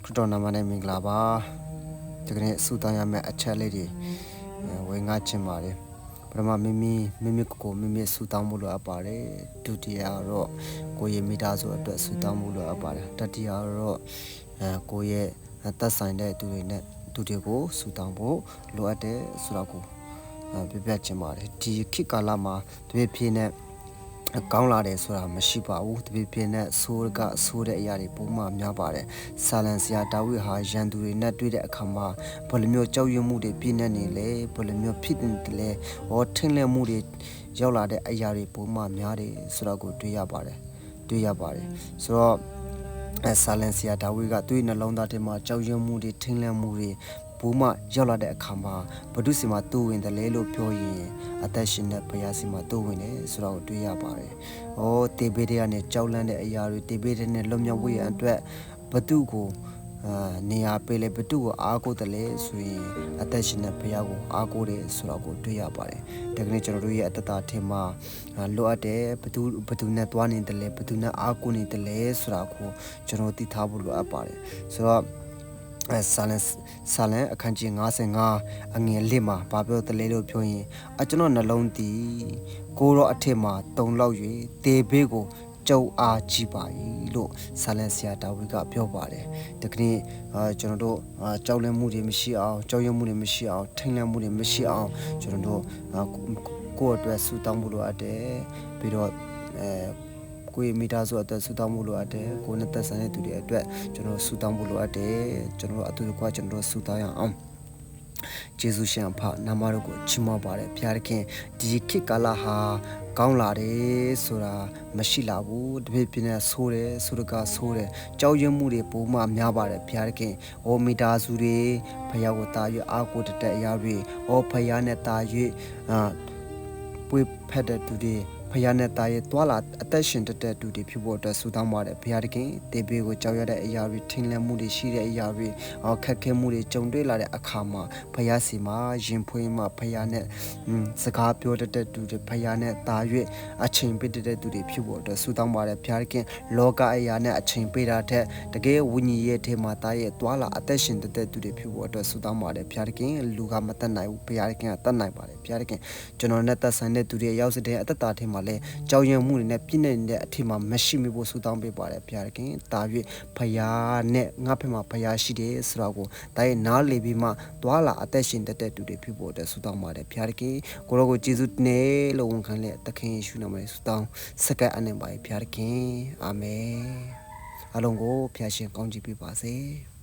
ခရစ်တော်နာမနဲ့မင်္ဂလာပါဒီကနေ့ဆုတောင်းရမယ့်အချက်လေးတွေဝေငှချင်ပါတယ်ပထမမိမိကိုဆုတောင်းဖို့လိုအပ်ပါတယ်ဒုတိယတော့ကိုယ့်ရဲ့မိသားစုအတွက်ဆုတောင်းဖို့လိုအပ်ပါတယ်တတိယတော့ကိုယ့်ရဲ့သက်ဆိုင်တဲ့သူတွေကိုဆုတောင်းဖို့လိုအပ်တယ်ဆိုတော့ကိုပြချင်ပါတယ်ဒီခေတ်ကာလမှာတပြည့်ပြည့်နဲ့ကောင်းလာတယ်ဆိုတာမရှိပါဘူးတပြည့်ပြည့်နဲ့ဆိုးတဲ့အရာတွေပုံမှန်များပါတယ်ဆာလန်ဆရာဒါဝိဟာရန်သူတွေနဲ့တွေ့တဲ့အခါမှာဘယ်လိုမျိုးကြောက်ရွံ့မှုတွေပြည့်နေနေလဲဘယ်လိုမျိုးဖြစ်နေတယ်လဲထင်းလဲမှုတွေရောက်လာတဲ့အရာတွေပုံမှန်များတယ်ဆိုတော့ကိုတွေ့ရပါတယ်ဆိုတော့ဆာလန်ဆရာဒါဝိကသူ့နှလုံးသားထဲမှာကြောက်ရွံ့မှုတွေထင်းလဲမှုတွေဘူမရောက်လာတဲ့အခါမှာဘုဒ္ဓစီမှာတိုးဝင်တယ်လေလို့ပြောရင်အသက်ရှင်တဲ့ဘုရားစီမှာတိုးဝင်တယ်ဆိုတော့တွေ့ရပါတယ်။တေဘေးတွေကနေကြောက်လန့်တဲ့အရာတွေတေဘေးတွေနဲ့လွတ်မြောက်ဖို့ရန်အတွက်ဘု து ကိုနေရာပေးလေဘု து ကိုအားကိုးတယ်လေဆိုရင်အသက်ရှင်တဲ့ဘုရားကိုအားကိုးတယ်ဆိုတော့ကိုတွေ့ရပါတယ်။ဒါကနေ့ကျွန်တော်တို့ရဲ့အတ္တတာထဲမှာလိုအပ်တဲ့ဘု து နဲ့တွားနေတယ်လေဘု து နဲ့အားကိုးနေတယ်လေဆိုတာကိုကျွန်တော်သိထားဖို့လိုအပ်ပါတယ်။ဆိုတော့ဆာလန်အခန်းကြီး55အငယ်1မှာဘာပြောတယ်လဲလို့ပြောရင်ကျွန်တော်နှလုံးသည်ကိုရောအထက်မှာတုံလောက်၍တေဘေးကိုကြောက်အားကြီးပါ၏လို့ဆာလန်ဆရာဒါဝိကပြောပါတယ်ဒီကနေ့ကျွန်တော်တို့ကြောက်လန့်မှုတွေမရှိအောင်ကြောက်ရွံ့မှုတွေမရှိအောင်ထိန်လန့်မှုတွေမရှိအောင်ကျွန်တော်တို့ကိုယ့်အတွက်ဆုတောင်းဖို့လိုအပ်တယ်ပြီးတော့ကိုယ့်မိသားစုအတွက်ဆုတောင်းဖို့လိုအပ်တယ်ကိုယ်နဲ့သက်ဆိုင်တဲ့သူတွေအတွက်ကျွန်တော်ဆုတောင်းဖို့လိုအပ်တယ်ကျွန်တော်အတူတကွကျွန်တော်ဆုတောင်းရအောင်ယေရှုရှင်အဖနာမတော်ကိုချီးမွမ်းပါတယ်ဘုရားသခင်ဒီခေတ်ကာလဟာကောင်းလာတယ်ဆိုတာမရှိလာဘူးတပြည့်ပြည့်နဲ့ဆိုးတယ်ဆိုတော့ကဆိုးတယ်ကြောက်ရွံ့မှုတွေပုံမှန်များပါတယ်ဘုရားသခင်မိသားစုတွေဘုရားကိုတာ၍အားကိုးတဲ့အရာတွေဘုရားနဲ့တာ၍ပွေဖက်တဲ့သူတွေဘုရားနဲ့တာရဲ့တွာလာအသက်ရှင်တဲ့သူတွေဖြစ်ဖို့အတွက်ဆုတောင်းပါတယ်ဘုရားသခင်တေဘေးကိုကြောက်ရတဲ့အရာတွေထင်လန့်မှုတွေရှိတဲ့အရာတွေခက်ခဲမှုတွေကြုံတွေ့လာတဲ့အခါမှာဘုရားစီမှာရင်ဖွင့်မှာဘုရားနဲ့စကားပြောတတ်တဲ့သူတွေဘုရားနဲ့တာ၍အချိန်ပေးတဲ့သူတွေဖြစ်ဖို့အတွက်ဆုတောင်းပါတယ်ဘုရားသခင်လောကအရာနဲ့အချိန်ပေးတာတဲ့တကယ်ဝိညာဉ်ရဲ့ထဲမှာတာရဲ့တွာလာအသက်ရှင်တဲ့သူတွေဖြစ်ဖို့အတွက်ဆုတောင်းပါတယ်ဘုရားသခင်လူကမတတ်နိုင်ဘူးဘုရားသခင်ကတတ်နိုင်ပါတယ်ဘုရားသခင်ကျွန်တော်နဲ့သက်ဆိုင်တဲ့သူတွေရောက်စတဲ့အတ္တတာထဲမှာလဲကြောက်ရွံ့မှုတွေနဲ့ပြည့်နေတဲ့အထက်မှာမရှိမိဖို့ဆုတောင်းပေးပါတယ်ဘုရားခင်တာ၍ဖယားနဲ့ငါဖက်မှာဖယားရှိတယ်ဆိုတော့ကိုဒါရဲ့နားလေပြီးမှတွာလာအသက်ရှင်တဲ့သူတွေဖြစ်ဖို့အတွက်ဆုတောင်းပါတယ်ဘုရားခင်ကိုရောကိုယေရှုနဲ့လို့ဝန်ခံလက်သခင်ယေရှုနာမနဲ့ဆုတောင်းစက္ကန့်အနေပါဘုရားခင်အာမင်အလုံးကိုဖျာရှင်ကောင်းချီးပေးပါစေ